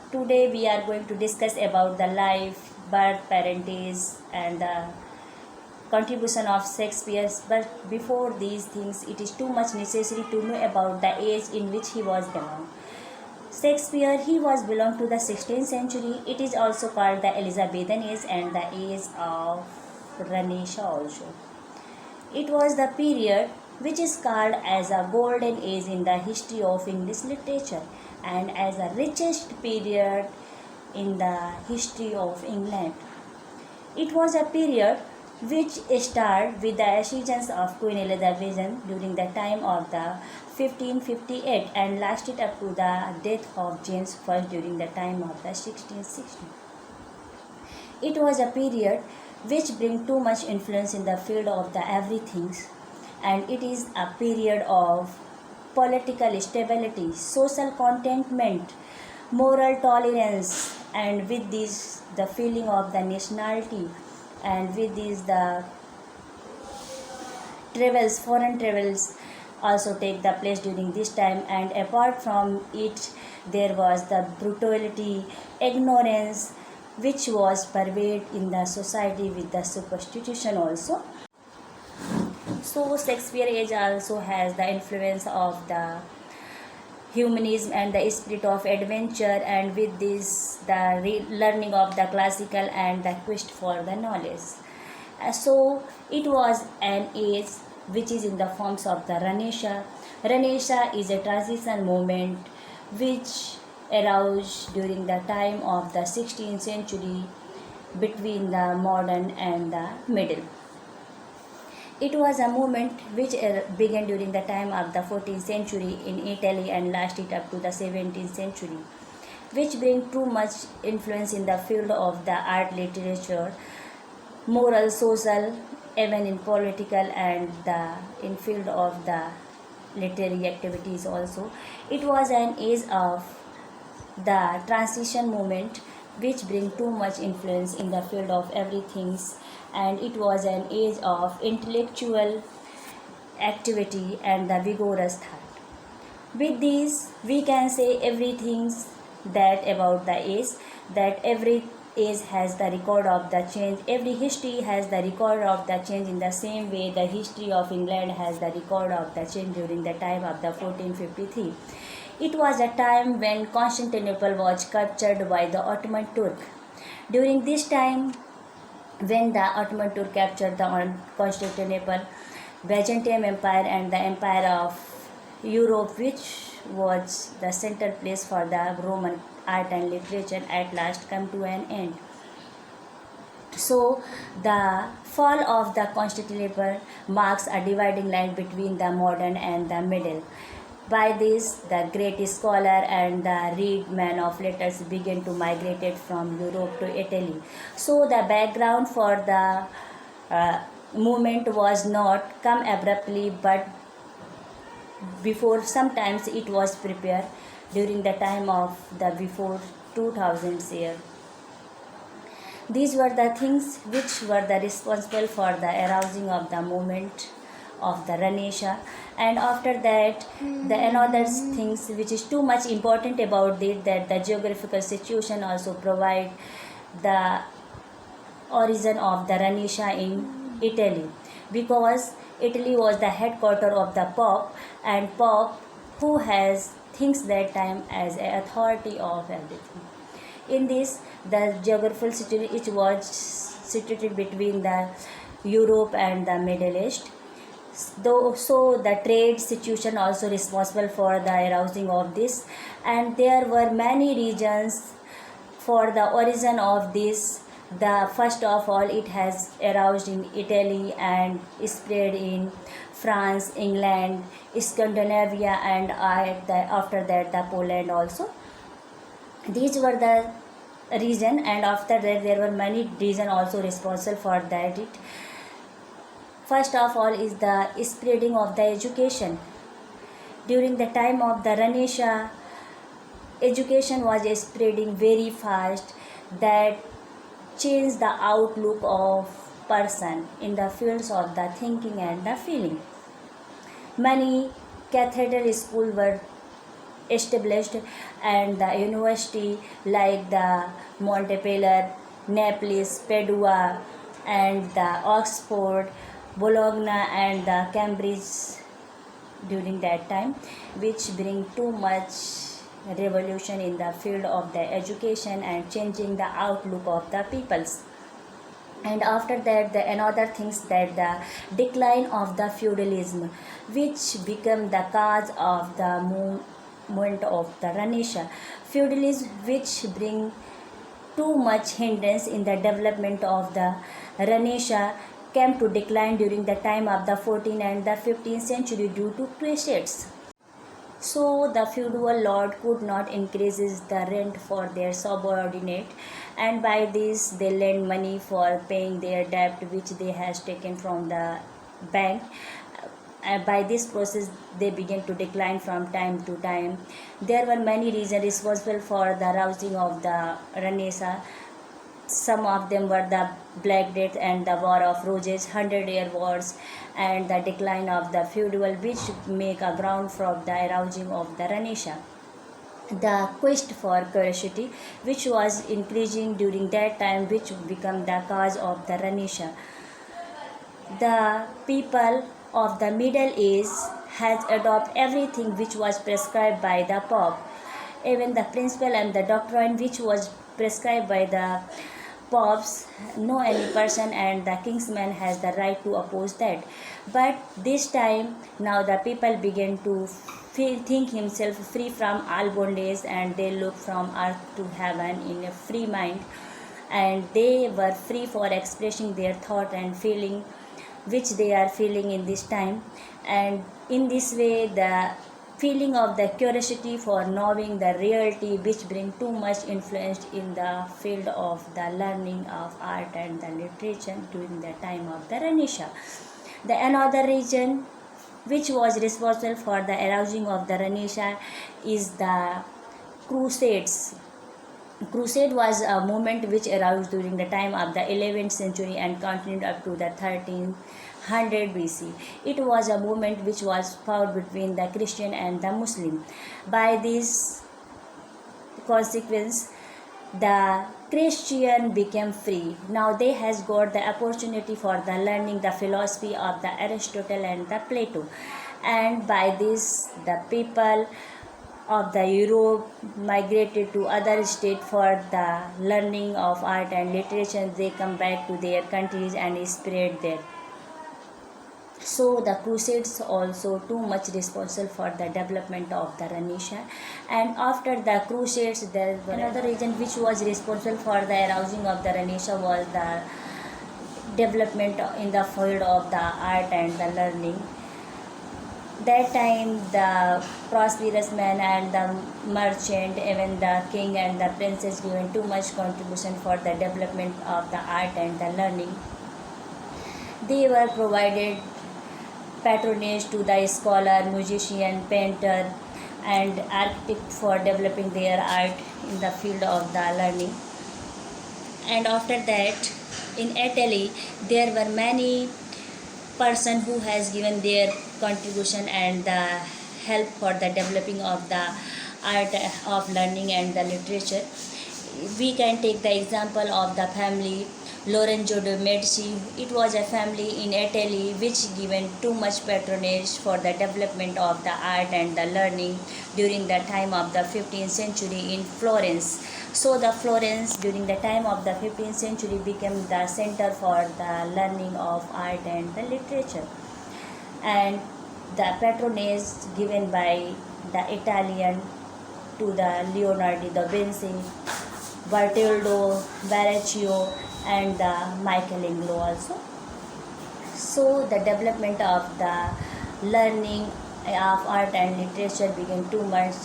Today we are going to discuss about the life, birth, parentage and the contribution of Shakespeare. But before these things, it is too much necessary to know about the age in which he was born. Shakespeare, he was belonged to the 16th century. It is also called the Elizabethan age and the age of Ranaissance also. It was the period which is called as a golden age in the history of English literature and as the richest period in the history of England. It was a period which started with the accession of Queen Elizabeth during the time of the 1558 and lasted up to the death of James I during the time of the 1660. It was a period which bring too much influence in the field of the everything, and it is a period of political stability, social contentment, moral tolerance, and with this the feeling of the nationality, and with this the travels, foreign travels also take the place during this time. And apart from it, there was the brutality, ignorance, which was pervaded in the society with the superstition also. So Shakespeare age also has the influence of the humanism and the spirit of adventure, and with this the learning of the classical and the quest for the knowledge. So it was an age which is in the forms of the Renaissance. Renaissance is a transition movement which arose during the time of the 16th century between the modern and the middle. It was a movement which began during the time of the 14th century in Italy and lasted up to the 17th century, which bring too much influence in the field of the art, literature, moral, social, even in political and the in field of the literary activities also. It was an age of the transition movement which bring too much influence in the field of everything, and it was an age of intellectual activity and the vigorous thought. With this we can say everything that about the age, that every age has the record of the change, every history has the record of the change. In the same way the history of England has the record of the change during the time of the 1453. It was a time when Constantinople was captured by the Ottoman Turk. During this time, when the Ottoman Turk captured the Constantinople, Byzantine Empire and the Empire of Europe, which was the center place for the Roman art and literature, at last come to an end. So the fall of the Constantinople marks a dividing line between the modern and the middle. By this, the great scholar and the read man of letters began to migrate from Europe to Italy. So the background for the movement was not come abruptly, but before sometimes it was prepared during the time of the before 2000s year. These were the things which were the responsible for the arousing of the movement of the Renaissance. And after that, the another things which is too much important about it, that the geographical situation also provide the origin of the Renaissance in Italy, because Italy was the headquarter of the Pope, and Pope who has thinks that time as a authority of everything. In this, the geographical situation it was situated between the Europe and the Middle East. So the trade situation also responsible for the arousing of this, and there were many regions for the origin of this. The first of all, it has aroused in Italy and spread in France, England, Scandinavia, and after that the Poland also. These were the region, and after that there were many regions also responsible for that. First of all is the spreading of the education. During the time of the Renaissance, education was spreading very fast, that changed the outlook of person in the fields of the thinking and the feeling. Many cathedral schools were established, and the university like the Montpellier, Naples, Padua, and the Oxford, Bologna, and the Cambridge during that time, which bring too much revolution in the field of the education and changing the outlook of the peoples. And after that, the another things that the decline of the feudalism, which become the cause of the movement of the Renaissance. Feudalism, which bring too much hindrance in the development of the Renaissance, came to decline during the time of the 14th and the 15th century due to crusades. So the feudal lord could not increase the rent for their subordinate, and by this they lend money for paying their debt which they has taken from the bank. By this process they began to decline from time to time. There were many reasons responsible for the rousing of the Renaissance. Some of them were the Black Death and the War of Roses, Hundred-Year Wars, and the decline of the feudal, which make a ground for the arousing of the Renaissance. The quest for curiosity, which was increasing during that time, which became the cause of the Renaissance. The people of the Middle Age has adopted everything which was prescribed by the Pope. Even the principle and the doctrine which was prescribed by the popes, no any person and the kingsman has the right to oppose that. But this time now the people begin to think himself free from all bondage, and they look from earth to heaven in a free mind, and they were free for expressing their thought and feeling which they are feeling in this time. And in this way the feeling of the curiosity for knowing the reality, which bring too much influence in the field of the learning of art and the literature during the time of the Renaissance. The another region which was responsible for the arousing of the Renaissance is the Crusades. Crusade was a movement which arose during the time of the 11th century and continued up to the 1300 BC. It was a movement which was fought between the Christian and the Muslim. By this consequence, the Christian became free. Now they has got the opportunity for the learning the philosophy of the Aristotle and the Plato, and by this the people of the Europe migrated to other states for the learning of art and literature. They come back to their countries and spread there. So the Crusades also too much responsible for the development of the Renaissance. And after the Crusades, there was another region which was responsible for the arousing of the Renaissance was the development in the field of the art and the learning. That time the prosperous man and the merchant, even the king and the princess given too much contribution for the development of the art and the learning. They were provided patronage to the scholar, musician, painter and architect for developing their art in the field of the learning. And after that, in Italy there were many person who has given their contribution and the help for the developing of the art of learning and the literature. We can take the example of the family Lorenzo de Medici. It was a family in Italy which given too much patronage for the development of the art and the learning during the time of the 15th century in Florence. So the Florence during the time of the 15th century became the center for the learning of art and the literature. And the patronage given by the Italian to the Leonardo Da Vinci, Bertoldo, Verrocchio and the Michelangelo also. So the development of the learning of art and literature began too much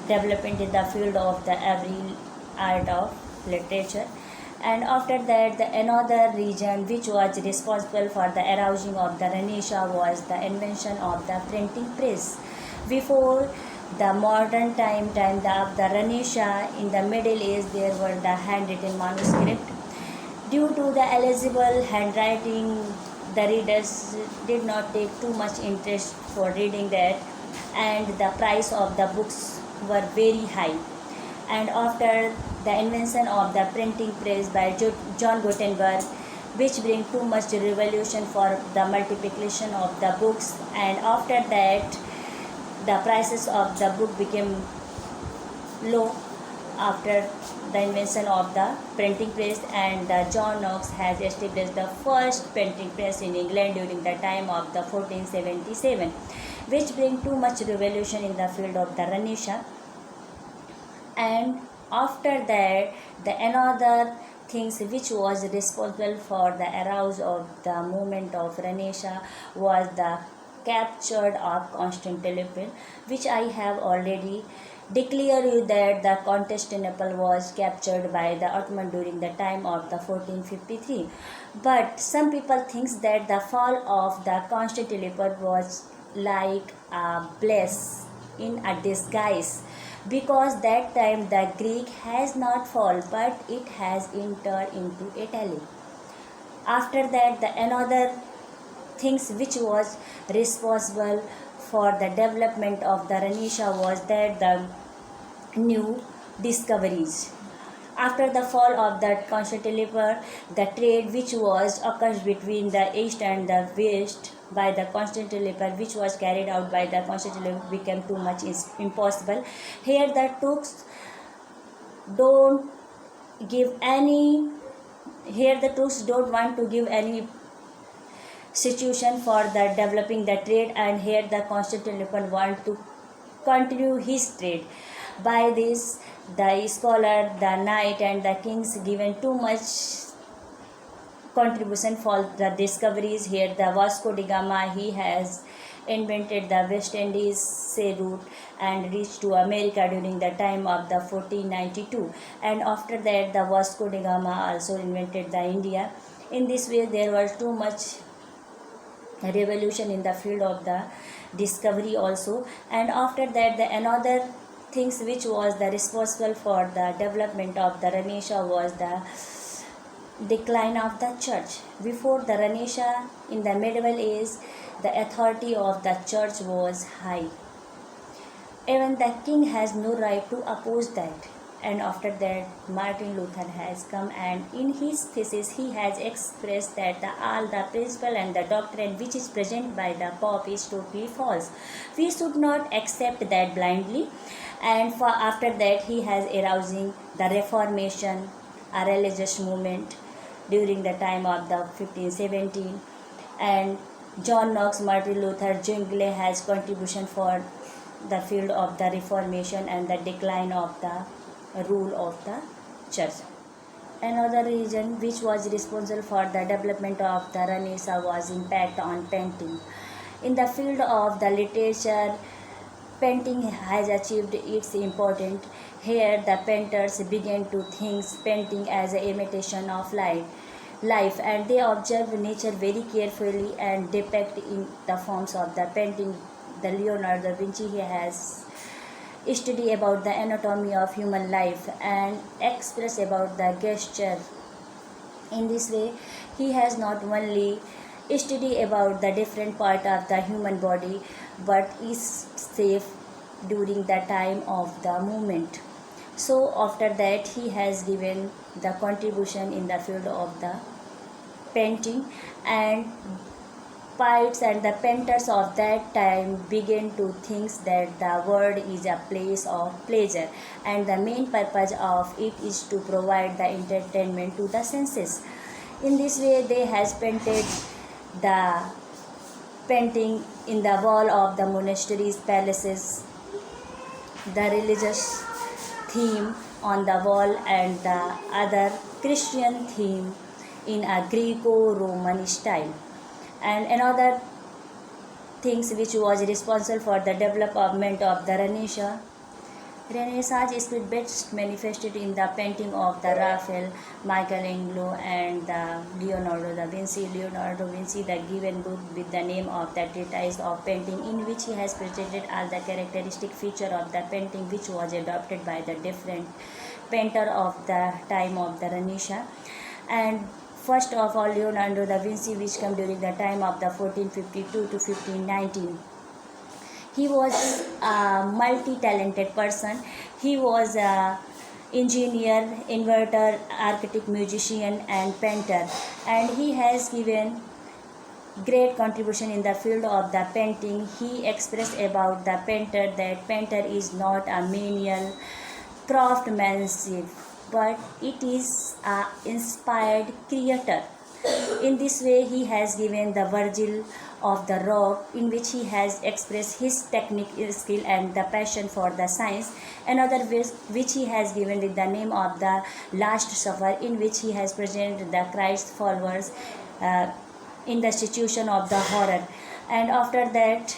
development in the field of the every art of literature. And after that, the another region which was responsible for the arousing of the Renaissance was the invention of the printing press. Before the modern time of the Renaissance, in the Middle Age there were the handwritten manuscript. Due to the illegible handwriting, the readers did not take too much interest for reading that, and the price of the books were very high. And after the invention of the printing press by John Gutenberg, which bring too much revolution for the multiplication of the books, and after that the prices of the book became low after the invention of the printing press, and the John Knox has established the first printing press in England during the time of the 1477, which bring too much revolution in the field of the Renaissance. And after that the another things which was responsible for the arouse of the movement of Renaissance was the captured of Constantinople, which I have already declared you that the Constantinople was captured by the Ottoman during the time of the 1453. But some people thinks that the fall of the Constantinople was like a bless in a disguise, because that time the Greek has not fall but it has entered into Italy. After that the another things which was responsible for the development of the Renaissance was that the new discoveries. After the fall of the Constantinople, the trade which was occurs between the east and the west by the Constantinople, which was carried out by the Constantinople, became too much impossible. Here the Turks don't give any. Here the Turks don't want to give any situation for the developing the trade, and here the Constantinople want to continue his trade. By this the scholar, the knight and the kings given too much contribution for the discoveries. Here the Vasco da Gama, he has invented the West Indies sea route and reached to America during the time of the 1492, and after that the Vasco da Gama also invented the India. In this way there was too much revolution in the field of the discovery also. And after that the another things which was the responsible for the development of the Renaissance was the decline of the church. Before the Renaissance, in the medieval age, the authority of the church was high. Even the king has no right to oppose that. And after that Martin Luther has come, and in his thesis he has expressed that all the principle and the doctrine which is present by the Pope is totally false. We should not accept that blindly. And for after that he has arousing the Reformation, a religious movement during the time of the 1517, and John Knox, Martin Luther, Zwingli has contribution for the field of the Reformation and the decline of the rule of the church. Another reason which was responsible for the development of the Renaissance was impact on painting. In the field of the literature, painting has achieved its importance. Here the painters began to think painting as an imitation of life, and they observe nature very carefully and depict in the forms of the painting. The Leonardo Da Vinci, he has study about the anatomy of human life and express about the gesture. In this way he has not only study about the different part of the human body but is safe during the time of the movement. So after that he has given the contribution in the field of the painting, and poets and the painters of that time began to think that the world is a place of pleasure, and the main purpose of it is to provide the entertainment to the senses. In this way they has painted the painting in the wall of the monasteries, palaces, the religious theme on the wall, and the other Christian theme in a Greco-Roman style. And another things which was responsible for the development of the Renaissance is best manifested in the painting of the Raphael, Michelangelo and the Leonardo Da Vinci. Leonardo Da Vinci, the given book with the name of the Treatise of Painting, in which he has presented all the characteristic feature of the painting which was adopted by the different painter of the time of the Renaissance. And first of all, Leonardo da Vinci, which came during the time of the 1452 to 1519. He was a multi-talented person. He was a engineer, inventor, architect, musician, and painter, and he has given great contribution in the field of the painting. He expressed about the painter that painter is not a menial craftsmanship, but it is a inspired creator. In this way, he has given the Virgil of the Rock, in which he has expressed his technique, skill, and the passion for the science. Another which he has given with the name of the Last Supper, in which he has presented the Christ followers uh, in the situation of the horror. And after that,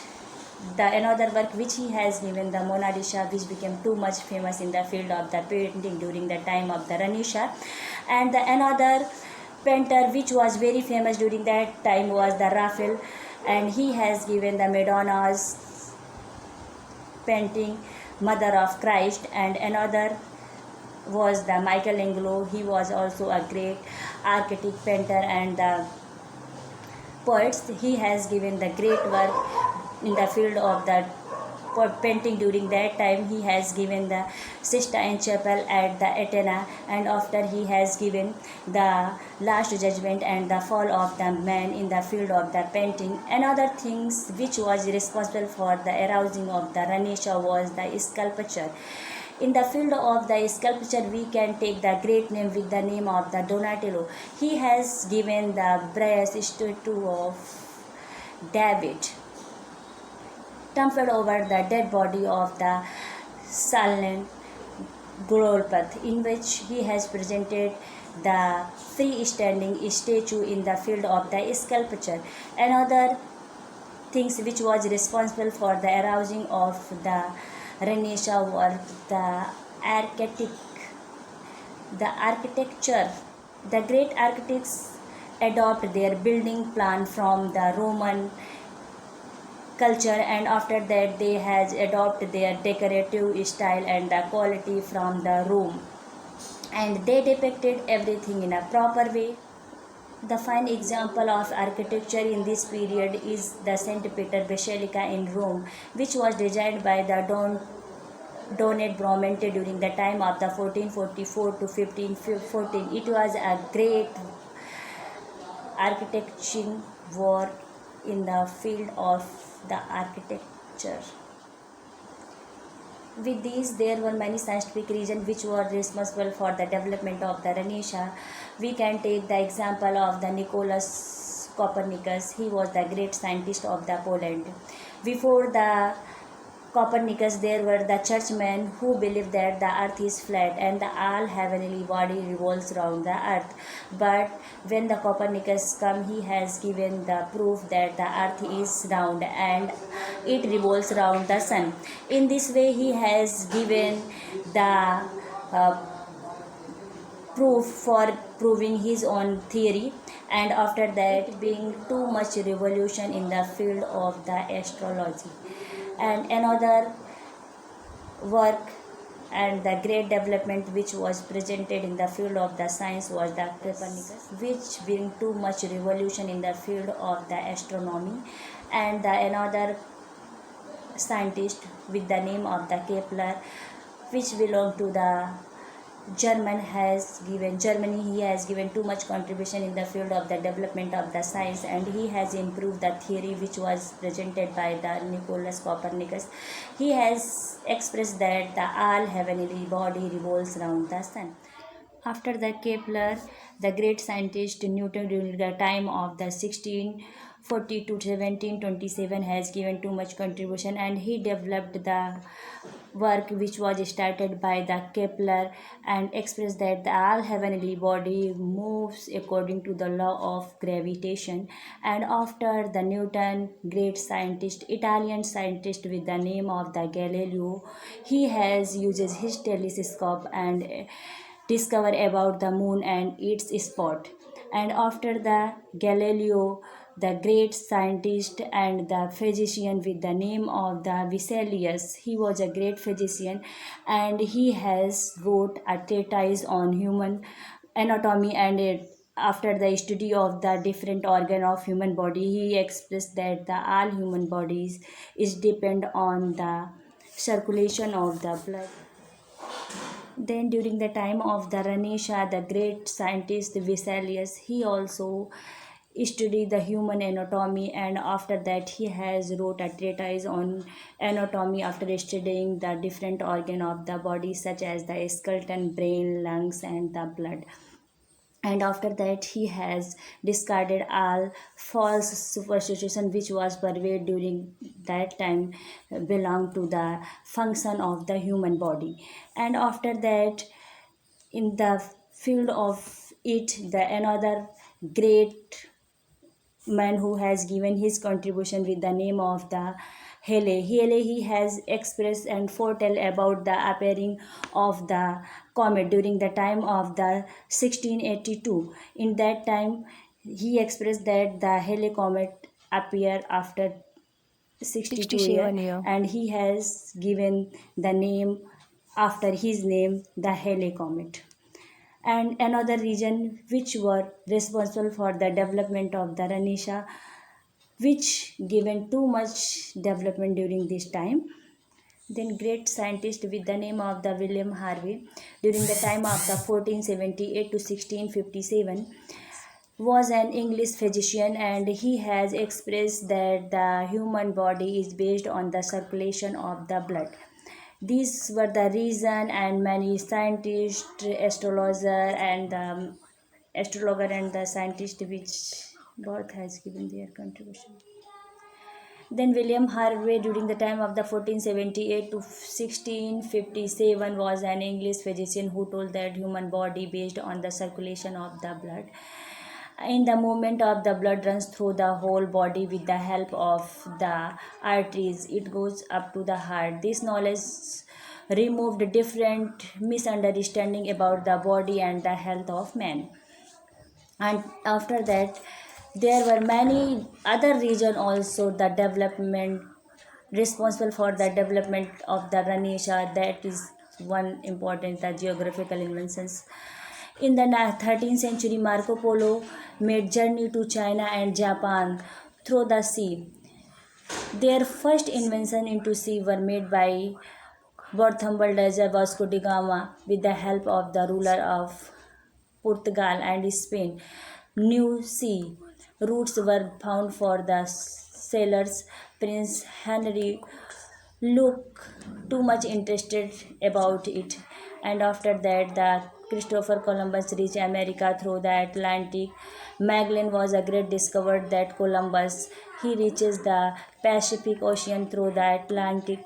the another work which he has given, the Mona Lisa, which became too much famous in the field of the painting during the time of the Renaissance. And the another painter which was very famous during that time was the Raphael, and he has given the Madonna's painting Mother of Christ. And another was the Michelangelo. He was also a great architect, painter, and the poets. He has given the great work in the field of the painting during that time. He has given the Sistine Chapel at the Athena, and after he has given the Last Judgment and the Fall of the Man in the field of the painting. Another things which was responsible for the arousing of the Renaissance was the sculpture. In the field of the sculpture, we can take the great name with the name of the Donatello. He has given the brass statue of David, tumbled over the dead body of the Salon Golpath, in which he has presented the freestanding statue in the field of the sculpture. Another things which was responsible for the arousing of the Renaissance were the architecture. The great architects adopt their building plan from the Roman culture, and after that they has adopted their decorative style and the quality from the Rome, and they depicted everything in a proper way. The fine example of architecture in this period is the St. Peter Basilica in Rome, which was designed by the Donat Bramante during the time of the 1444 to 1514. It was a great architecture work in the field of the architecture. With these, there were many scientific reasons which were responsible for the development of the Renaissance. We can take the example of the Nicholas Copernicus. He was the great scientist of the Poland. Before the Copernicus, there were the churchmen who believed that the earth is flat and the all heavenly body revolves around the earth. But when the Copernicus come, he has given the proof that the earth is round and it revolves around the sun. In this way, he has given the proof for proving his own theory. And after that, being too much revolution in the field of the astrology. And another work and the great development which was presented in the field of the science was the Copernicus, which bring too much revolution in the field of the astronomy. And the another scientist with the name of the Kepler, which belonged to the Germany. He has given too much contribution in the field of the development of the science, and he has improved the theory which was presented by the Nicholas Copernicus. He has expressed that the all heavenly body revolves around the sun. After the Kepler, the great scientist Newton during the time of the 1640 to 1727 has given too much contribution, and he developed the work which was started by the Kepler and expressed that the all heavenly body moves according to the law of gravitation. And after the Newton, great scientist, Italian scientist with the name of the Galileo, he has uses his telescope and discover about the moon and its spot. And after the Galileo, the great scientist and the physician with the name of the Vesalius, he was a great physician, and he has wrote a treatise on human anatomy and after the study of the different organ of human body, he expressed that the all human bodies is depend on the circulation of the blood. Then during the time of the Renaissance, the great scientist Vesalius, he also studied the human anatomy, and after that he has wrote a treatise on anatomy after studying the different organ of the body such as the skeleton, brain, lungs and the blood. And after that he has discarded all false superstition which was pervaded during that time, belong to the function of the human body. And after that, in the field of it, the another great man who has given his contribution with the name of the Hele. He has expressed and foretell about the appearing of the comet during the time of the 1682. In that time, he expressed that the Hele comet appear after 62 years, 67 year. and he has given the name after his name, the Hele comet. And another region which were responsible for the development of the Renaissance, which given too much development during this time. Then great scientist with the name of the William Harvey during the time of the 1478 to 1657 was an English physician, and he has expressed that the human body is based on the circulation of the blood. These were the reason, and many scientists, astrologer and the scientist which both has given their contribution. Then William Harvey during the time of the 1478 to 1657 was an English physician who told that human body based on the circulation of the blood. In the movement of the blood runs through the whole body with the help of the arteries, it goes up to the heart. This knowledge removed different misunderstanding about the body and the health of man. And after that, there were many other region also the development responsible for the development of the Renaissance. That is one important the geographical inventions. In the 13th century, Marco Polo made journey to China and Japan through the sea. Their first invention into sea were made by Bartholomew Vasco da Gama with the help of the ruler of Portugal and Spain. New sea routes were found for the sailors. Prince Henry looked too much interested about it, and after that the Christopher Columbus reached America through the Atlantic. Magellan was a great discoverer that Columbus he reaches the Pacific Ocean through the Atlantic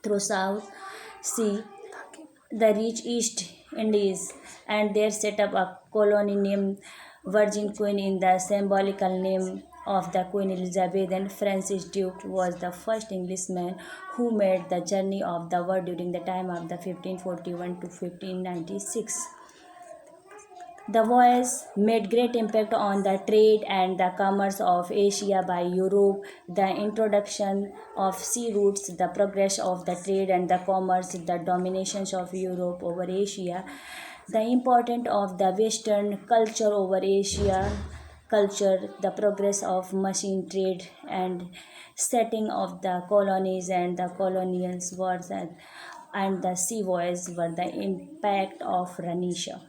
through South Sea. The reach East Indies and there set up a colony named Virgin Queen in the symbolical name of the Queen Elizabeth. And Francis Duke was the first Englishman who made the journey of the world during the time of the 1541 to 1596. The voyage made great impact on the trade and the commerce of Asia by Europe. The introduction of sea routes, the progress of the trade and the commerce, the dominations of Europe over Asia, the importance of the Western culture over Asia culture, the progress of machine trade and setting of the colonies and the colonial wars and the sea voyages were the impact of Renaissance.